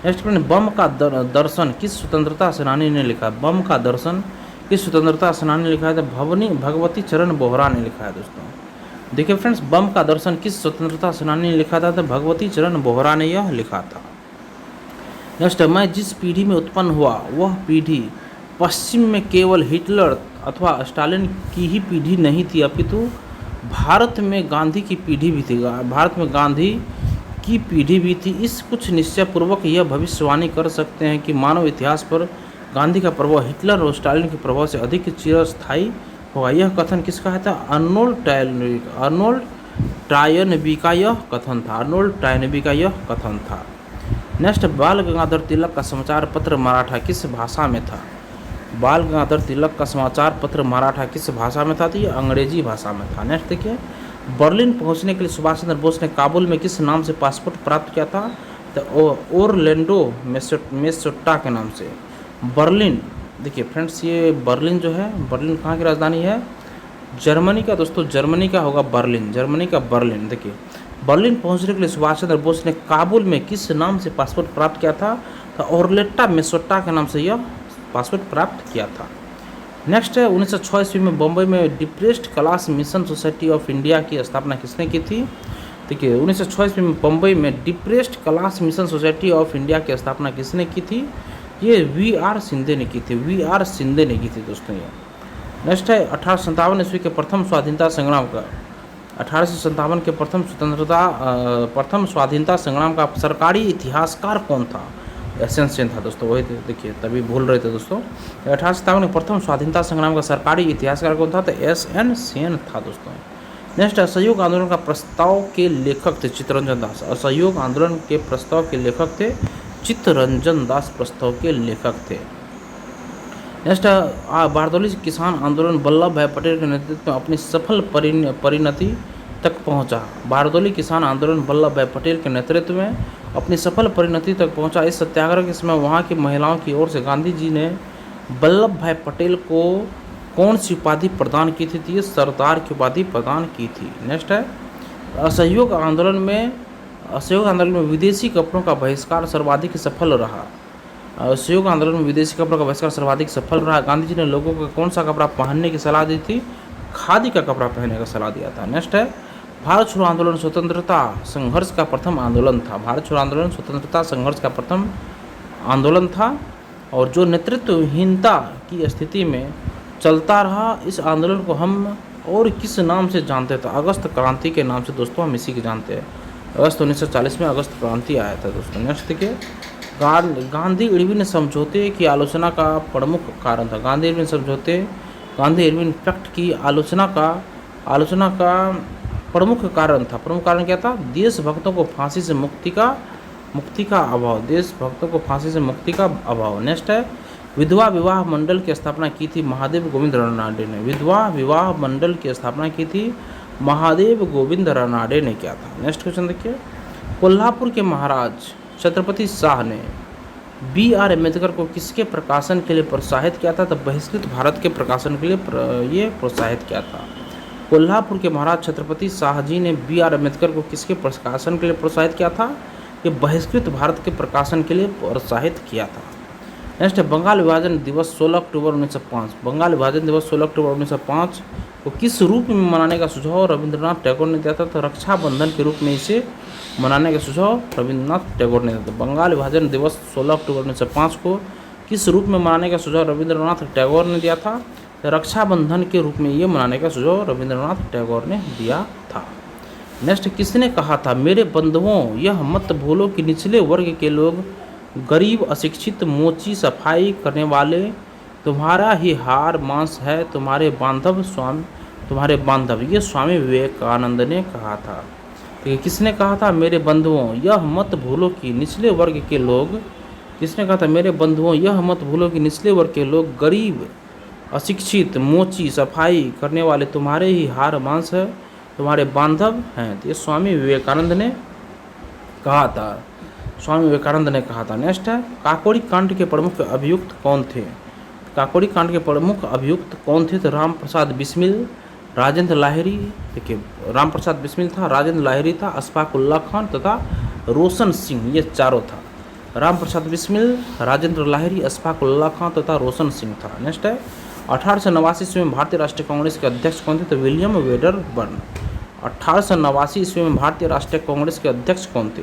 नेक्स्ट, बम का दर्शन किस स्वतंत्रता सेनानी ने लिखा? बम का दर्शन किस स्वतंत्रता सेनानी ने लिखा है? तो भगवती चरण बोहरा ने लिखा है। दोस्तों देखिए फ्रेंड्स, बम का दर्शन किस स्वतंत्रता सेनानी ने लिखा था? तो भगवती चरण बोहरा ने यह लिखा था। नेक्स्ट, मैं जिस पीढ़ी में उत्पन्न हुआ वह पीढ़ी पश्चिम में केवल हिटलर अथवा स्टालिन की ही पीढ़ी नहीं थी, अपितु भारत में गांधी की पीढ़ी भी थी। इस कुछ निश्चय पूर्वक यह भविष्यवाणी कर सकते हैं कि मानव इतिहास पर गांधी का प्रभाव हिटलर और स्टालिन के प्रभाव से अधिक चिरस्थायी होगा। यह कथन किसका है? था अर्नोल्ड टायनबी का यह कथन था। नेक्स्ट, बाल गंगाधर तिलक का समाचार पत्र मराठा किस भाषा में था? बाल गंगाधर तिलक का समाचार पत्र मराठा किस भाषा में था? तो ये अंग्रेजी भाषा में था। नेक्स्ट देखिए, बर्लिन पहुंचने के लिए सुभाष चंद्र बोस ने काबुल में किस नाम से पासपोर्ट प्राप्त किया था? तो ओरलैंडो मेसोट्टा के नाम से। बर्लिन, देखिए फ्रेंड्स, ये बर्लिन जो है, बर्लिन कहाँ की राजधानी है? जर्मनी का दोस्तों, जर्मनी का होगा बर्लिन, जर्मनी का बर्लिन। देखिए, बर्लिन पहुंचने के लिए सुभाष चंद्र बोस ने काबुल में किस नाम से पासपोर्ट प्राप्त किया था? तो ओरलेट्टा मेसोट्टा के नाम से यह पासपोर्ट प्राप्त किया था। नेक्स्ट है, 1906 ईस्वी में बम्बई में depressed class mission society of India की स्थापना किसने की थी? देखिए, 1906 ईस्वी में बम्बई में depressed class mission society of India की स्थापना किसने की थी? ये वी.आर. सिंधे ने की थी, वी.आर. सिंधे ने की थी दोस्तों ये। नेक्स्ट है, 1857 ईस्वी के प्रथम स्वाधीनता संग्राम का, 1857 के प्रथम स्वाधीनता संग्राम का सरकारी इतिहासकार कौन था? एस.एन. सेन था दोस्तों, वही देखिए तभी भूल रहे थे दोस्तों। 1857 के प्रथम स्वाधीनता संग्राम का सरकारी इतिहासकार कौन था? तो एस.एन. सेन था दोस्तों। नेक्स्ट, असहयोग आंदोलन का प्रस्ताव के लेखक थे चित्तरंजन दास। असहयोग आंदोलन के प्रस्ताव के लेखक थे चित्तरंजन दास, प्रस्ताव के लेखक थे। नेक्स्ट, बारदौली किसान आंदोलन वल्लभ भाई पटेल के नेतृत्व में अपनी सफल परिणति तक पहुंचा। बारदौली किसान आंदोलन वल्लभ भाई पटेल के नेतृत्व में अपनी सफल परिणति तक पहुंचा। इस सत्याग्रह के समय वहां की महिलाओं की ओर से गांधी जी ने वल्लभ भाई पटेल को कौन सी उपाधि प्रदान की थी? ये सरदार की उपाधि प्रदान की थी। नेक्स्ट है, असहयोग आंदोलन में विदेशी कपड़ों का बहिष्कार सर्वाधिक सफल रहा। असहयोग आंदोलन में विदेशी कपड़ों का बहिष्कार सर्वाधिक सफल रहा। गांधी जी ने लोगों को कौन सा कपड़ा पहनने की सलाह दी थी? खादी का कपड़ा पहनने का सलाह दिया था। नेक्स्ट है, भारत छोड़ो आंदोलन स्वतंत्रता संघर्ष का प्रथम आंदोलन था। भारत छोड़ो आंदोलन स्वतंत्रता संघर्ष का प्रथम आंदोलन था और जो नेतृत्वहीनता की स्थिति में चलता रहा। इस आंदोलन को हम और किस नाम से जानते थे? अगस्त क्रांति के नाम से दोस्तों हम इसी के जानते हैं। अगस्त 1940 में अगस्त क्रांति आया था दोस्तों। नेक्स्ट देखिए, गांधी इरविन समझौते की आलोचना का प्रमुख कारण था। गांधी इरविन समझौते, गांधी इरविन पैक्ट की आलोचना का प्रमुख कारण था। प्रमुख कारण क्या था? देशभक्तों को फांसी से मुक्ति का अभाव, देशभक्तों को फांसी से मुक्ति का अभाव। नेक्स्ट है, विधवा विवाह मंडल की स्थापना की थी महादेव गोविंद रानडे ने। विधवा विवाह मंडल की स्थापना की थी महादेव गोविंद रानडे ने किया था। नेक्स्ट क्वेश्चन देखिए, कोल्हापुर के महाराज छत्रपति शाह ने बी.आर. अम्बेडकर को किसके प्रकाशन के लिए प्रोत्साहित किया था? तो बहिष्कृत भारत के प्रकाशन के लिए ये प्रोत्साहित किया था। कोल्हापुर के महाराज छत्रपति शाह जी ने बी.आर. अम्बेडकर को किसके प्रकाशन के लिए प्रोत्साहित किया था? ये बहिष्कृत भारत के प्रकाशन के लिए प्रोत्साहित किया था। नेक्स्ट है, बंगाल विभाजन दिवस 16 अक्टूबर 1905। बंगाल विभाजन दिवस 16 अक्टूबर 1905 को किस रूप में मनाने का सुझाव रविंद्रनाथ टैगोर ने दिया था? तो रक्षाबंधन के रूप में इसे मनाने का सुझाव रविंद्रनाथ टैगोर ने दिया था। बंगाल विभाजन दिवस 16 अक्टूबर 1905 को किस रूप में मनाने का सुझाव रविंद्रनाथ टैगोर ने दिया था? तो रक्षाबंधन के रूप में ये मनाने का सुझाव रविंद्रनाथ टैगोर ने दिया था। नेक्स्ट, किसने कहा था मेरे बंधुओं यह मत भूलो कि निचले वर्ग के लोग, गरीब, अशिक्षित, मोची, सफाई करने वाले तुम्हारा ही हार मांस है, तुम्हारे बांधव, ये स्वामी विवेकानंद ने कहा था। तो किसने कहा था? मेरे बंधुओं यह मत भूलो कि निचले वर्ग के लोग, किसने कहा था? मेरे बंधुओं यह मत भूलो कि निचले वर्ग के लोग, गरीब, अशिक्षित, मोची, सफाई करने वाले तुम्हारे ही हार मांस है, तुम्हारे बांधव हैं। तो ये स्वामी विवेकानंद ने कहा था, स्वामी विवेकानंद ने कहा था। नेक्स्ट है, काकोरी कांड के प्रमुख अभियुक्त कौन थे? काकोरी कांड के प्रमुख अभियुक्त कौन थे? तो राम प्रसाद बिस्मिल, राजेंद्र लाहिरी, देखिए राम प्रसाद बिस्मिल था, राजेंद्र लाहिरी था, अशफाक उल्लाह खान तथा रोशन सिंह, ये चारों था। राम प्रसाद बिस्मिल, राजेंद्र लाहिरी, अशफाक उल्लाह खान तथा रोशन सिंह था। नेक्स्ट है, 1889 ईस्वी में भारतीय राष्ट्रीय कांग्रेस के अध्यक्ष कौन थे? तो विलियम वेडरबर्न। 1889 ईस्वी में भारतीय राष्ट्रीय कांग्रेस के अध्यक्ष कौन थे?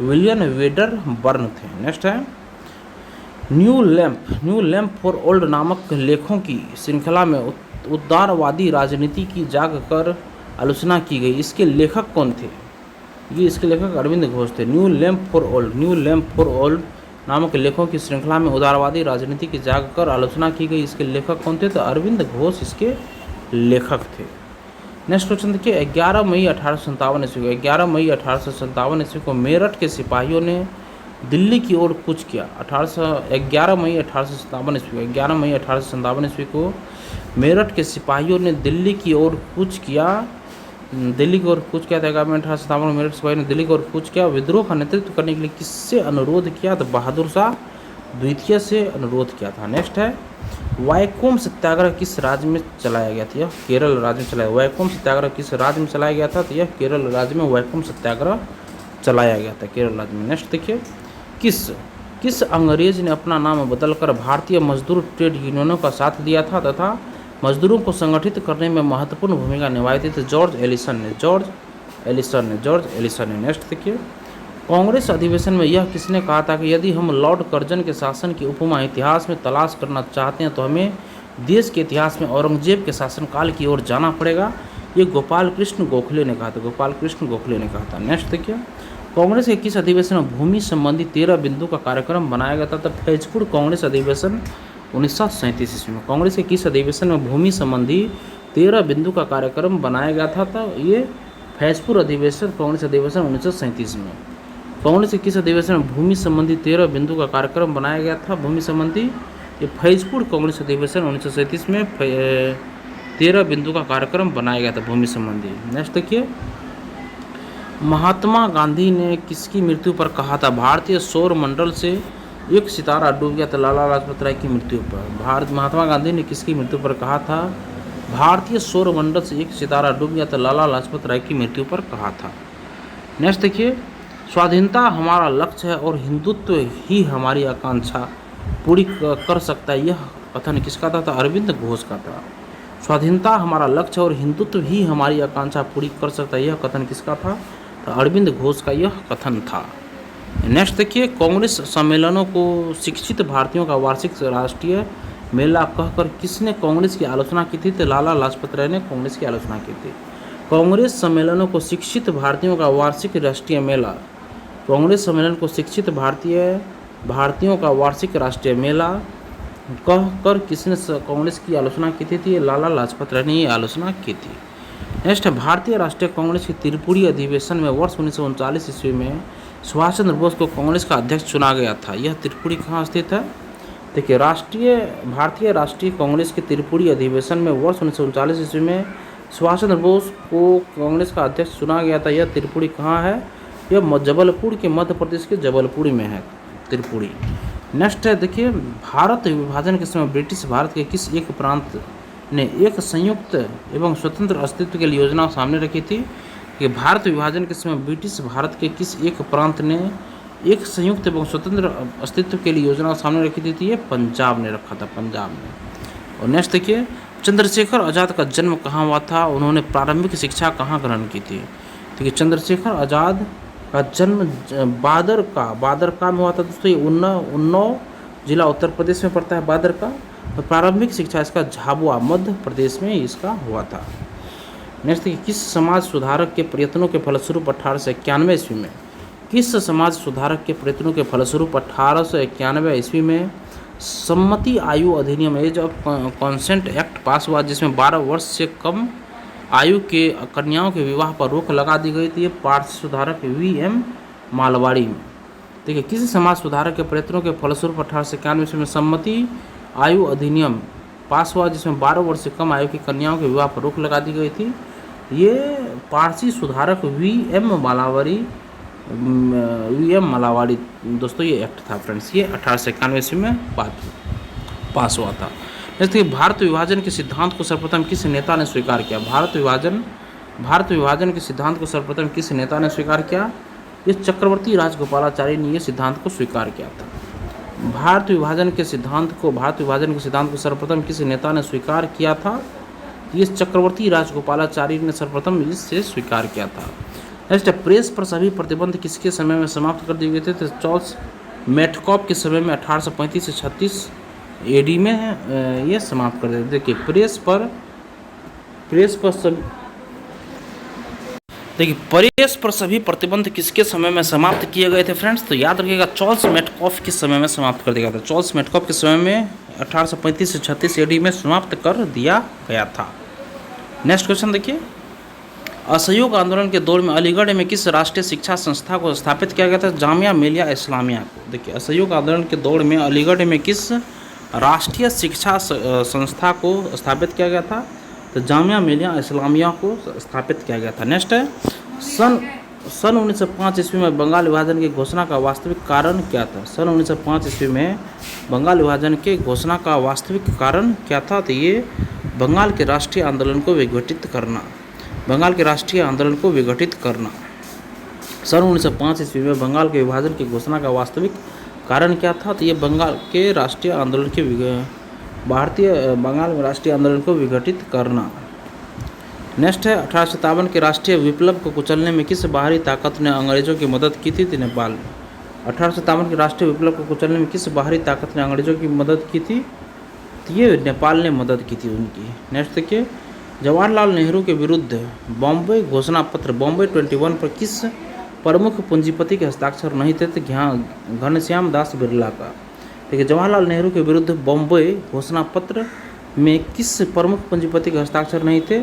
विलियम वेडरबर्न थे। नेक्स्ट है, न्यू लैम्प फॉर ओल्ड नामक लेखों की श्रृंखला में उदारवादी राजनीति की जाग कर आलोचना की गई। इसके लेखक कौन थे? ये इसके लेखक अरविंद घोष थे। न्यू लैम्प फॉर ओल्ड नामक लेखों की श्रृंखला में उदारवादी राजनीति की जाग कर आलोचना की गई। इसके लेखक कौन थे? तो अरविंद घोष इसके लेखक थे। नेक्स्ट क्वेश्चन देखिए, 11 मई 1857 ईस्वी को, 11 मई 1857 ईस्वी को मेरठ के सिपाहियों ने दिल्ली की ओर कूच किया। 11 मई 1857 ईस्वी को 11 मई 1857 ईस्वी को मेरठ के सिपाहियों ने दिल्ली की ओर कूच किया। दिल्ली की ओर कूच किया था 11 मई 1857 में मेरठ सिपाहियों ने दिल्ली की ओर कूच किया। विद्रोह का नेतृत्व करने के लिए किससे अनुरोध किया? तो बहादुर शाह द्वितीय से अनुरोध किया था। नेक्स्ट है वैकोम सत्याग्रह किस राज्य में चलाया गया था? यह केरल राज्य में चलाया। वैकोम सत्याग्रह किस राज्य में चलाया गया था? तो यह केरल राज्य में वैकोम सत्याग्रह चलाया गया था, केरल राज्य में। नेक्स्ट देखिए, किस अंग्रेज ने अपना नाम बदलकर भारतीय मजदूर ट्रेड यूनियनों का साथ दिया था तथा मजदूरों को संगठित करने में महत्वपूर्ण भूमिका निभाई थी? तो जॉर्ज एलिसन ने। नेक्स्ट देखिए, कांग्रेस अधिवेशन में यह किसने कहा था कि यदि हम लॉर्ड कर्जन के शासन की उपमा इतिहास में तलाश करना चाहते हैं तो हमें देश के इतिहास में औरंगजेब के शासनकाल की ओर जाना पड़ेगा? ये गोपाल कृष्ण गोखले ने कहा था। नेक्स्ट देखिए, कांग्रेस के किस अधिवेशन में भूमि संबंधी 13 बिंदु का कार्यक्रम बनाया गया था? तो फैजपुर कांग्रेस अधिवेशन 1937 ईस्वी में। कांग्रेस के किस अधिवेशन में भूमि संबंधी 13 बिंदु का कार्यक्रम बनाया गया था? तो ये फैजपुर अधिवेशन कांग्रेस अधिवेशन 1937 में। कांग्रेस के किस अधिवेशन में भूमि संबंधी 13 बिंदु का कार्यक्रम बनाया गया था? भूमि संबंधी ये फैजपुर कांग्रेस अधिवेशन 1937 में 13 बिंदु का कार्यक्रम बनाया गया था भूमि संबंधी। नेक्स्ट देखिए, महात्मा गांधी ने किसकी मृत्यु पर कहा था भारतीय सौर मंडल से एक सितारा डूब गया? तो लाला लाजपत राय की मृत्यु पर महात्मा गांधी ने किसकी मृत्यु पर कहा था भारतीय सौर मंडल से एक सितारा डूब गया? तो लाला लाजपत राय की मृत्यु पर कहा था। नेक्स्ट देखिए, स्वाधीनता हमारा लक्ष्य है और हिंदुत्व ही हमारी आकांक्षा पूरी कर सकता है, यह कथन किसका था? तो अरविंद घोष का था। स्वाधीनता हमारा लक्ष्य और हिंदुत्व ही हमारी आकांक्षा पूरी कर सकता है, यह कथन किसका था? तो अरविंद घोष का यह कथन था। नेक्स्ट देखिए, कांग्रेस सम्मेलनों को शिक्षित भारतीयों का वार्षिक राष्ट्रीय मेला कहकर किसने कांग्रेस की आलोचना की थी? तो लाला लाजपत राय ने कांग्रेस की आलोचना की थी। कांग्रेस सम्मेलनों को शिक्षित भारतीयों का वार्षिक राष्ट्रीय मेला, कांग्रेस सम्मेलन को शिक्षित भारतीयों का वार्षिक राष्ट्रीय मेला कहकर किसने कांग्रेस की आलोचना की थी? लाला लाजपत राय ने ये आलोचना की थी। नेक्स्ट है, भारतीय राष्ट्रीय कांग्रेस की त्रिपुरी अधिवेशन में वर्ष 1939 ईस्वी में सुभाष चंद्र बोस को कांग्रेस का अध्यक्ष चुना गया था। यह त्रिपुरी कहाँ स्थित है? देखिए, भारतीय राष्ट्रीय कांग्रेस के त्रिपुरी अधिवेशन में वर्ष 1939 ईस्वी में सुभाष चंद्र बोस को कांग्रेस का अध्यक्ष चुना गया था। यह त्रिपुरी कहाँ है? यह जबलपुर के मध्य प्रदेश के जबलपुर में है त्रिपुरी। नेक्स्ट है, देखिए, भारत विभाजन के समय ब्रिटिश भारत के किस एक प्रांत ने एक संयुक्त एवं स्वतंत्र अस्तित्व के लिए योजना सामने रखी थी? कि भारत विभाजन के समय ब्रिटिश भारत के किस एक प्रांत ने एक संयुक्त एवं स्वतंत्र अस्तित्व के लिए योजना सामने रखी थी? ये पंजाब ने रखा था, पंजाब ने। और नेक्स्ट देखिए, चंद्रशेखर आज़ाद का जन्म कहाँ हुआ था? उन्होंने प्रारंभिक शिक्षा कहाँ ग्रहण की थी? देखिए, चंद्रशेखर आज़ाद का जन्म बादरका में हुआ था दोस्तों। ये उन्नाव जिला उत्तर प्रदेश में पड़ता है बादरका। और प्रारंभिक शिक्षा इसका झाबुआ मध्य प्रदेश में इसका हुआ था। नेक्स्ट देखिए, किस समाज सुधारक के प्रयत्नों के फलस्वरूप 1891 ईस्वी में ईस्वी में सम्मति आयु अधिनियम age of consent act pass हुआ, जिसमें 12 वर्ष से कम आयु के कन्याओं के विवाह पर रोक लगा दी गई थी? ये पारसी सुधारक VM मालवाड़ी में। देखिए, किसी समाज सुधारक के प्रयत्नों के फलस्वरूप 1891 ईस्वी में सम्मति आयु अधिनियम पास हुआ, जिसमें 12 वर्ष से कम आयु की कन्याओं के विवाह पर रोक लगा दी गई थी? ये पारसी सुधारक VM मालावाड़ी दोस्तों ये एक्ट था फ्रेंड्स। ये 1891 ईस्वी में पास हुआ था। जैसे कि भारत विभाजन के सिद्धांत को सर्वप्रथम किस नेता ने स्वीकार किया? भारत विभाजन के सिद्धांत को सर्वप्रथम किस नेता ने स्वीकार किया? ये चक्रवर्ती राजगोपालाचारी ने ये सिद्धांत को स्वीकार किया था। भारत विभाजन के सिद्धांत को सर्वप्रथम किस नेता ने स्वीकार किया था? ये चक्रवर्ती राजगोपालाचारी ने सर्वप्रथम इससे स्वीकार किया था। नेक्स्ट, प्रेस पर सभी प्रतिबंध किसके समय में समाप्त कर दिए गए थे? तो चार्ल्स मेटकॉफ के समय में 1835 से 36 AD में ये समाप्त कर देते। देखिए, प्रेस पर सभी प्रतिबंध किसके समय में समाप्त किए गए थे फ्रेंड्स? तो याद रखिएगा, चार्ल्स मेटकॉफ के समय में समाप्त कर दिया गया था। चार्ल्स मेटकॉफ के समय में 1835 से 36 AD में समाप्त कर दिया गया था। नेक्स्ट क्वेश्चन देखिए, असहयोग आंदोलन के दौर में अलीगढ़ में किस राष्ट्रीय शिक्षा संस्था को स्थापित किया गया था? जामिया मिलिया इस्लामिया को। देखिए, असहयोग आंदोलन के दौर में अलीगढ़ में किस राष्ट्रीय शिक्षा संस्था को स्थापित किया गया था? तो जामिया मिलिया इस्लामिया को स्थापित किया गया था। नेक्स्ट है, सन 1905 ईस्वी में बंगाल विभाजन की घोषणा का वास्तविक कारण क्या था? सन 1905 ईस्वी में बंगाल विभाजन के घोषणा का वास्तविक कारण क्या था? तो ये बंगाल के राष्ट्रीय आंदोलन को विघटित करना, बंगाल के राष्ट्रीय आंदोलन को विघटित करना। सन 1905 ईस्वी में बंगाल के विभाजन की घोषणा का वास्तविक कारण क्या था? तो ये बंगाल के राष्ट्रीय आंदोलन के बंगाल में राष्ट्रीय आंदोलन को विघटित करना। नेक्स्ट है, 1857 के राष्ट्रीय विप्लव को कुचलने में किस बाहरी ताकत ने अंग्रेजों की मदद की थी? नेपाल में। 1857 के राष्ट्रीय विप्लव को कुचलने में किस बाहरी ताकत ने अंग्रेजों की मदद की थी? तो ये नेपाल ने मदद की थी उनकी। नेक्स्ट देखिए, जवाहरलाल नेहरू के विरुद्ध बॉम्बे घोषणा पत्र बॉम्बे 21 पर किस प्रमुख पूंजीपति के हस्ताक्षर नहीं थे? तो घनश्याम दास बिरला का। देखिए, जवाहरलाल नेहरू के विरुद्ध बॉम्बे घोषणा पत्र में किस प्रमुख पूंजीपति के हस्ताक्षर नहीं थे?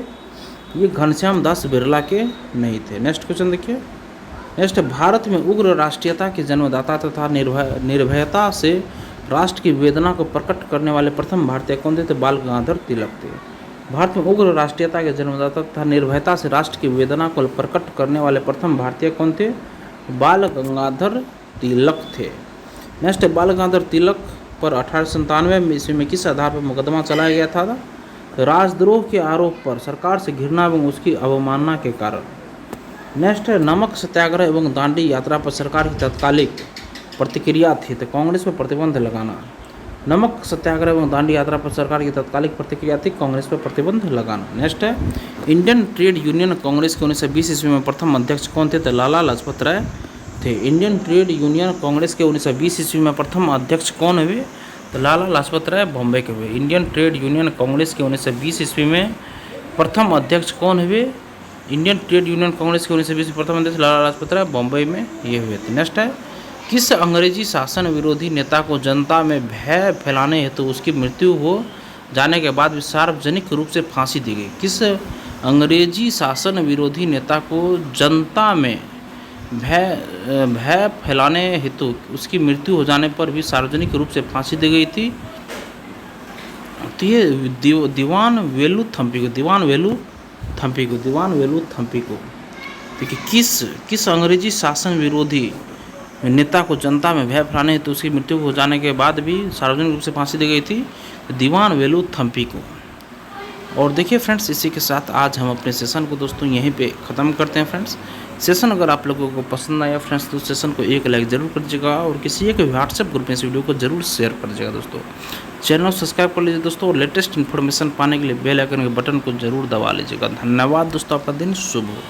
ये घनश्याम दास बिरला के नहीं थे। नेक्स्ट क्वेश्चन देखिए। नेक्स्ट, भारत में उग्र राष्ट्रीयता के जन्मदाता तथा निर्भयता से राष्ट्र की वेदना को प्रकट करने वाले प्रथम भारतीय कौन थे? तो बाल गंगाधर तिलक थे। भारत में उग्र राष्ट्रीयता के जन्मदाता तथा निर्भयता से राष्ट्र की वेदना को प्रकट करने वाले प्रथम भारतीय कौन थे? बाल गंगाधर तिलक थे। नेक्स्ट, बाल गंगाधर तिलक पर 1897 ईस्वी में किस आधार पर मुकदमा चलाया गया था? राजद्रोह के आरोप पर, सरकार से घृणा एवं उसकी अवमानना के कारण। नेक्स्ट है, नमक सत्याग्रह एवं दांडी यात्रा पर सरकार की तत्कालिक प्रतिक्रिया थी? तो कांग्रेस पर प्रतिबंध लगाना। नमक सत्याग्रह एवं दांडी यात्रा पर सरकार की तत्कालिक प्रतिक्रिया थी? कांग्रेस पर प्रतिबंध लगाना। नेक्स्ट है, इंडियन ट्रेड यूनियन कांग्रेस के 1920 ईस्वी में प्रथम अध्यक्ष कौन थे? तो लाला लाजपत राय थे। इंडियन ट्रेड यूनियन कांग्रेस के 1920 ईस्वी में प्रथम अध्यक्ष कौन हुए? तो लाला लाजपत राय बॉम्बे के हुए। इंडियन ट्रेड यूनियन कांग्रेस के 1920 ईस्वी में प्रथम अध्यक्ष कौन हुए? इंडियन ट्रेड यूनियन कांग्रेस के 1920 में प्रथम अध्यक्ष लाला लाजपत राय बॉम्बे में ये हुए थे। नेक्स्ट है, किस अंग्रेजी शासन विरोधी नेता को जनता में भय फैलाने हेतु उसकी मृत्यु हो जाने के बाद भी सार्वजनिक रूप से फांसी दी गई? किस अंग्रेजी शासन विरोधी नेता को जनता में भय फैलाने हेतु उसकी मृत्यु हो जाने पर भी सार्वजनिक रूप से फांसी दी गई थी? तो ये दीवान वेलु थम्पी को। देखिए, किस अंग्रेजी शासन विरोधी नेता को जनता में भय फैलाने हेतु उसकी मृत्यु हो जाने के बाद भी सार्वजनिक रूप से फांसी दी गई थी? दीवान वेलु थम्पी को। और देखिए फ्रेंड्स, इसी के साथ आज हम अपने सेशन को दोस्तों यहीं पे ख़त्म करते हैं। फ्रेंड्स, सेशन अगर आप लोगों को पसंद आया फ्रेंड्स तो सेशन को एक लाइक ज़रूर कर दीजिएगा और किसी एक व्हाट्सएप ग्रुप में इस वीडियो को जरूर शेयर कर दीजिएगा दोस्तों। चैनल को सब्सक्राइब कर लीजिए दोस्तों और लेटेस्ट इन्फॉर्मेशन पाने के लिए बेल आइकन के बटन को जरूर दबा लीजिएगा। धन्यवाद दोस्तों, आपका दिन शुभ हो।